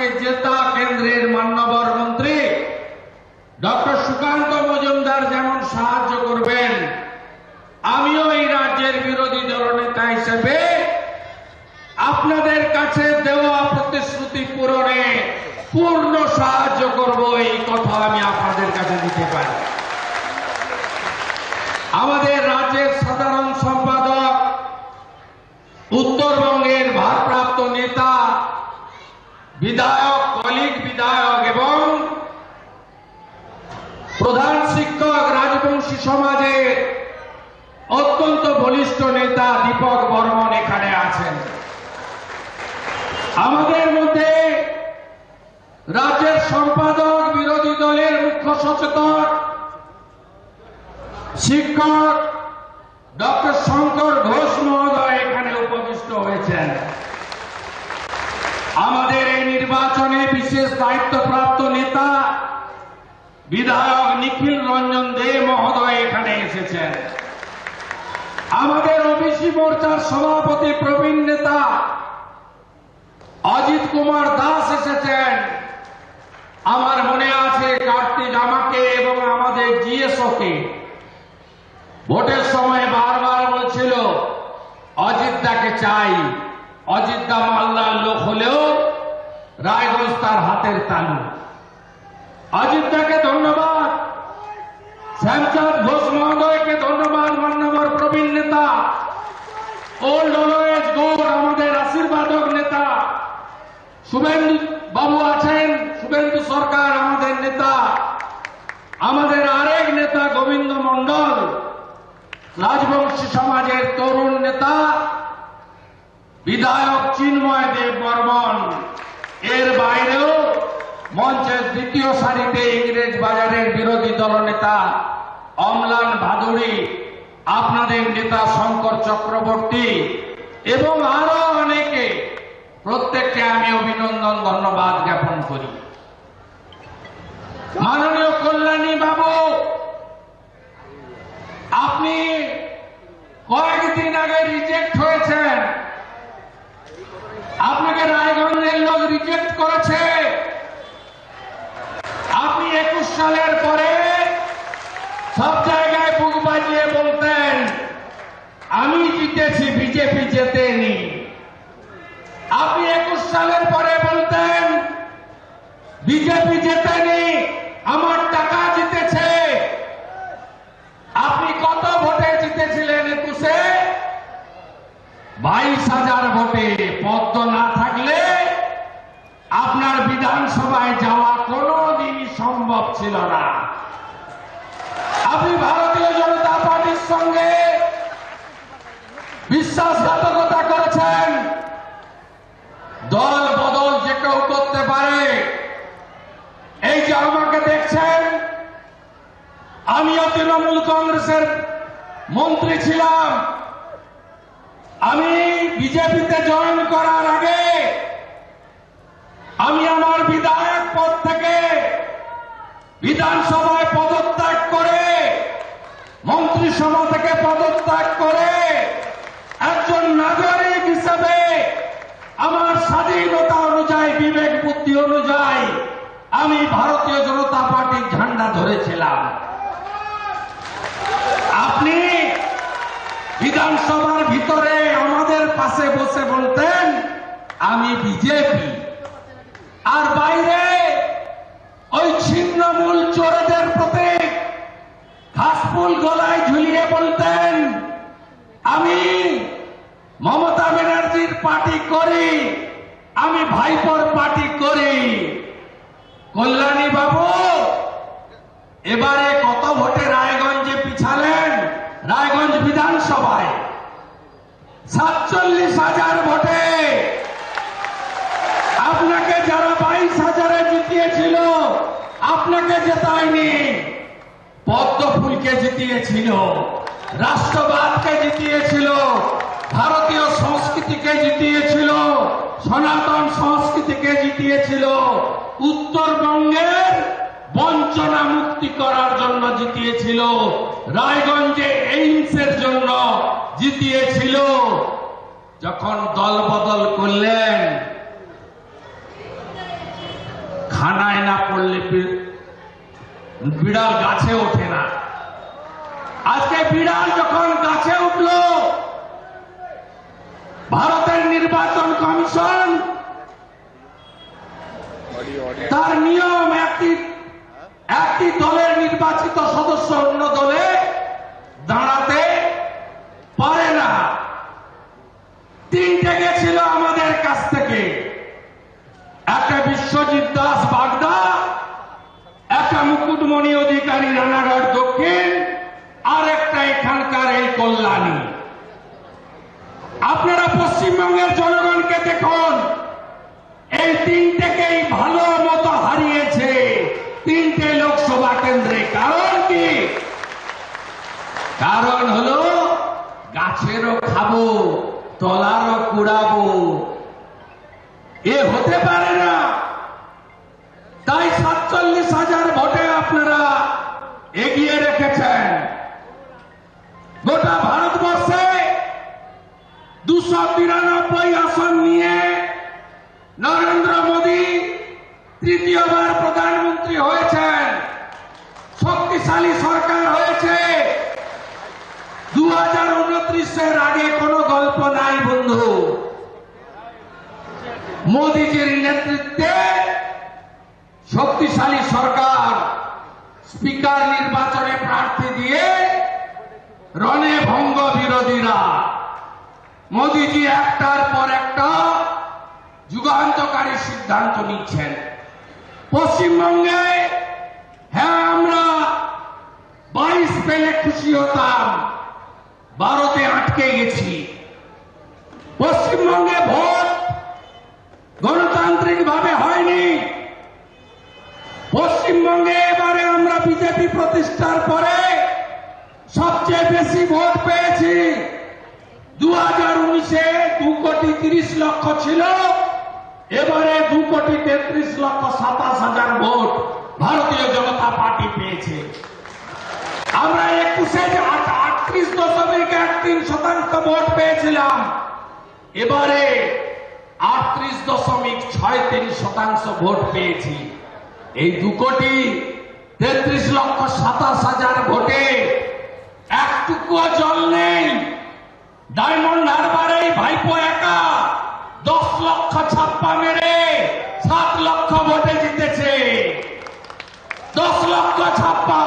থেকে জেতা কেন্দ্রের মাননীয় মন্ত্রী ডক্টর সুকান্ত মজুমদার যেমন সাহায্য করবেন, আমিও এই রাজ্যের বিরোধী দলনেতা হিসেবে আপনাদের কাছে দেওয়া প্রতিশ্রুতি পূরণে পূর্ণ সাহায্য করব, এই কথা আমি আপনাদের কাছে দিতে পারি। আমাদের রাজ্যের সাধারণ সম্পাদক, উত্তরবঙ্গের ভারপ্রাপ্ত নেতা, বিধায়ক, কলিগ বিধায়ক এবং প্রধান শিক্ষক রাজবংশী সমাজের অত্যন্ত বলিষ্ঠ নেতা দীপক বর্মন এখানে আছেন। আমাদের মধ্যে রাজ্যের সম্পাদক, বিরোধী দলের মুখ্য সচেতক, শিক্ষক ডক্টর শঙ্কর ঘোষ মহোদয় এখানে উপবিষ্ট হয়েছেন। আমাদের এই নির্বাচনে বিশেষ দায়িত্বপ্রাপ্ত নেতা বিধায়ক নিখিল রঞ্জন দে মহোদয় এখানে এসেছেন। আমাদের ওবিসি মোর্চার সভাপতি প্রবীণ নেতা অজিত কুমার দাস এসেছেন। আমার মনে আছে কার্তিক আমাকে এবং আমাদের জিএসওকে ভোটের সময় বারবার বলছিল অজিত দাকে চাই। অজিত দা মালদার লোক হলেও রায়গঞ্জ তার হাতের তালু। অজিত দাকে ধন্যবাদ, শ্যামচাঁদ ঘোষ মহোদয়কে ধন্যবাদ, মান্যবর প্রবীণ নেতা, ওল্ড অলওয়েজ গোল্ড আমাদের আশীর্বাদক নেতা শুভেন্দু বাবু আছেন, শুভেন্দু সরকার আমাদের নেতা, আমাদের আরেক নেতা গোবিন্দ মন্ডল রাজবংশী সমাজের তরুণ নেতা, বিধায়ক চিন্ময় দেব বর্মন, এর বাইরেও মঞ্চের দ্বিতীয় সারিতে ইংরেজ বাজারের বিরোধী দলনেতা অম্লান ভাদুড়ী, আপনাদের নেতা শঙ্কর চক্রবর্তী এবং আরো অনেকে, প্রত্যেককে আমি অভিনন্দন, ধন্যবাদ জ্ঞাপন করি। মাননীয় কল্যাণী বাবু, আপনি কয়েকদিন আগে রিজেক্ট হয়েছেন। আপনাকে রায়গঞ্জের লোক রিজেক্ট করেছে। আপনি 21 সালের পরে সব জায়গায় বুক বাজিয়ে বলতেন আমি জিতেছি, বিজেপি জেতেনি। আপনি 21 সালের পরে বলতেন বিজেপি জেতেনি, আমার টাকা জিতেছে। আপনি কত ভোটে জিতেছিলেন 21-এ? 22,000 ভোটে। পদ্ম না থাকলে আপনার বিধানসভায় যাওয়া কোনোদিনই সম্ভব ছিল না। আপনি ভারতীয় জনতা পার্টির সঙ্গে বিশ্বাসঘাতকতা করেছেন। দল বদল যে কেউ করতে পারে। এই যে আমাকে দেখছেন, আমিও তৃণমূল কংগ্রেসের মন্ত্রী ছিলাম। আমি বিজেপিতে জয়েন করার আগে আমি আমার বিধায়ক পদ থেকে বিধানসভায় পদত্যাগ করে, মন্ত্রিসভা থেকে পদত্যাগ করে একজন নাগরিক হিসেবে আমার স্বাধীনতা অনুযায়ী, বিবেক বুদ্ধি অনুযায়ী আমি ভারতীয় জনতা পার্টির ঝান্ডা ধরেছিলাম। আপনি বিধানসভার ভিতরে আমাদের পাশে বসে বলতেন আমি বিজেপি, আর বাইরে ওই ছিন্নমূল চোরেদের প্রতীক ঘাসফুল গলায় ঝুলিয়ে বলতেন আমি মমতা ব্যানার্জির পার্টি করি, আমি ভাইপোর পার্টি করি। কল্যাণী বাবু, এবারে কত ভোটে রায়গঞ্জে পিছালেন? রায়গঞ্জ বিধানসভায় 47,000 ভোটে। আপনাকে যারা 22,000-এ জিতিয়েছিল আপনাকে জেতায়নি। পদ্ম ফুলকে জিতিয়েছিল, রাষ্ট্রবাদকে জিতিয়েছিল, ভারতীয় সংস্কৃতিকে জিতিয়েছিল, সনাতন সংস্কৃতিকে জিতিয়েছিল, উত্তরবঙ্গের বঞ্চনা মুক্তি করার জন্য জিতিয়েছিল, রায়গঞ্জে এইমসের জন্য জিতিয়েছিল। যখন দল বদল করলেন খানায় না পড়লে বিড়াল গাছে ওঠে না। আজকে বিড়াল যখন গাছে উঠল, ভারতের নির্বাচন কমিশন তার নিয়ম একটি দলের নির্বাচিত সদস্য অন্য দলে দাঁড়াতে পারে না। তিনটে গেছিল আমাদের কাছ থেকে, একটা বিশ্বজিৎ দাস বাগদা, একটা মুকুটমণি অধিকারী রানাঘাট দক্ষিণ, আর একটা এখানকার এই কল্যাণী। আপনারা পশ্চিমবঙ্গের জনগণকে দেখুন, এই তিনটেকেই ভালো মতো হারিয়েছে তিনটে লোকসভা কেন্দ্রে। কারণ কি? কারণ হলো গাছেরও খাবো, তলারও কুড়াবো, এ হতে পারে না। তাই 47,000 ভোটে আপনারা এগিয়ে রেখেছেন। গোটা ভারতবর্ষে 292 আসন নিয়ে নরেন্দ্র মোদী তৃতীয়বার প্রধানমন্ত্রী হয়েছেন। শক্তিশালী সরকার হয়েছে। 2029-এর আগে কোনো গল্প নাই বন্ধু। মোদীজির নেতৃত্বে শক্তিশালী সরকার স্পিকার নির্বাচনে প্রার্থী দিয়ে রণে ভঙ্গ বিরোধীরা। মোদীজি একটার পর একটা যুগান্তকারী সিদ্ধান্ত নিচ্ছেন। পশ্চিমবঙ্গে হ্যাঁ, আমরা 22 পেলে খুশি হতাম, 12তে আটকে গেছি। পশ্চিমবঙ্গে ভোট গণতান্ত্রিক ভাবে হয়নি। পশ্চিমবঙ্গে এবারে আমরা বিজেপি প্রতিষ্ঠার পরে সবচেয়ে বেশি ভোট পেয়েছি। 2019-এ 2,30,00,000 ছিল, এবারে 2,33,27,000 ভোট ভারতীয় জনতা পার্টি পেয়েছে। আমরা 21-এ 38.13% ভোট পেয়েছিলাম, এবারে 38.63% ভোট পেয়েছি। এই 2,33,27,000 ভোটে একটুকুও জল নেই। ডায়মন্ড হারবারে ভাইপো একা 10 লক্ষ ছাপ্পা মেরে 7 লক্ষ ভোটে জিতেছে। 10 লক্ষ ছাপ্পা।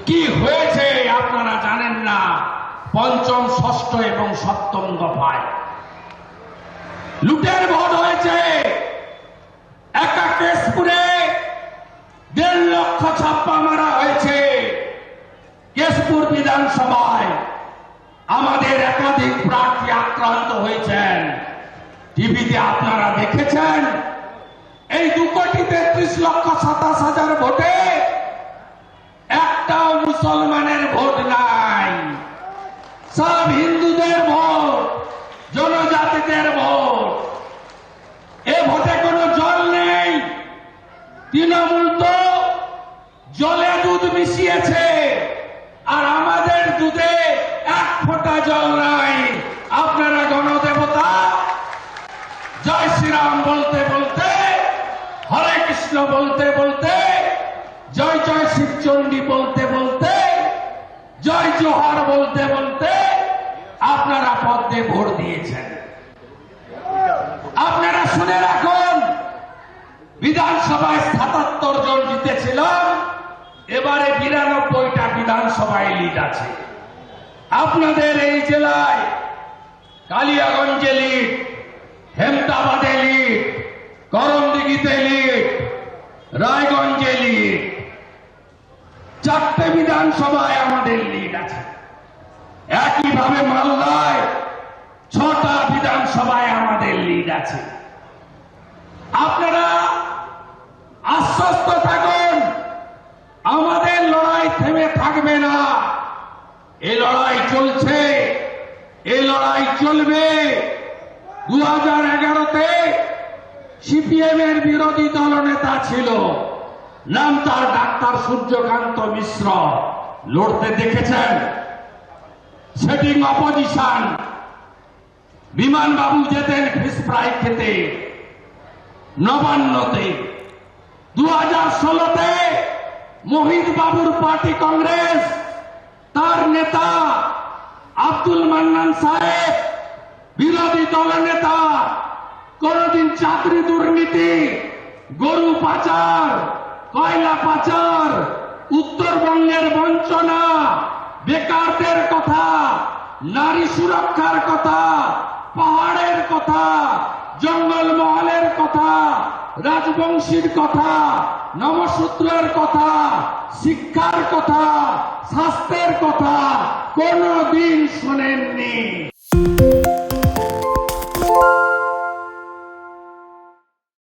কি হয়েছে আপনারা জানেন না। পঞ্চম, ষষ্ঠ এবং সপ্তম দফায় লুটের ভোট হয়েছে। একা কেশপুরে 1.5 লক্ষ ছাপ্পা মারা হয়েছে। কেশপুর বিধানসভায় আমাদের একাধিক প্রার্থী আক্রান্ত হয়েছেন। টিভিতে আপনারা দেখেছেন। এই 2,33,27,000 ভোটে একটাও মুসলমানের ভোট নাই। সব হিন্দুদের ভোট, জনজাতিদের ভোট। এ ভোটে কোনো জল নেই। তৃণমূল তো জলে দুধ মিশিয়েছে, আর আমাদের দুধে 1 ফোঁটা জল নাই। আপনারা গণদেবতা জয় শ্রীরাম বলতে বলতে, হরে কৃষ্ণ বলতে বলতে, জয় জয় শিবচণ্ডী বলতে বলতে, জয় জোহার বলতে বলতে আপনারা পদ্মে ভোট দিয়েছেন। আপনারা শুনে রাখুন, বিধানসভায় 77 জন জিতেছিলাম, এবারে 92টা বিধানসভায় লিড আছে। আপনাদের এই জেলায় কালিয়াগঞ্জে লিড, হেমতাবাদে লিড, করমদিঘিতে লিড, রায়গঞ্জে লিড। 4টে বিধানসভায় আমাদের লিড আছে। একইভাবে মালদায় 6টা বিধানসভায় আমাদের লিড আছে। আপনারা আশ্বস্ত থাকুন, আমাদের লড়াই থেমে থাকবে না। এই লড়াই চলছে, এই লড়াই চলবে। 2011-তে সিপিএম এর বিরোধী দলনেতা ছিল, নাম তার ডাক্তার সূর্যকান্ত মিশ্র। লড়তে দেখেছেন। Setting opposition. বিমান বাবু যেতেন ফিশ ফ্রাই খেতে। নবান্নতে, 2016-তে মোহিত বাবুর পার্টি কংগ্রেস, তার নেতা আব্দুল মান্নান সাহেব, বিরোধী দলের নেতা, কোনদিন চাকরি দুর্নীতি, গরু পাচার, কয়লা পাচার, উত্তরবঙ্গের বঞ্চনা, বেকারদের কথা, নারী সুরক্ষার কথা, পাহাড়ের কথা, জঙ্গলমহলের কথা, রাজবংশীর কথা, নমশূদ্রের কথা, শিক্ষার কথা, স্বাস্থ্যের কথা কোনদিন শোনেননি।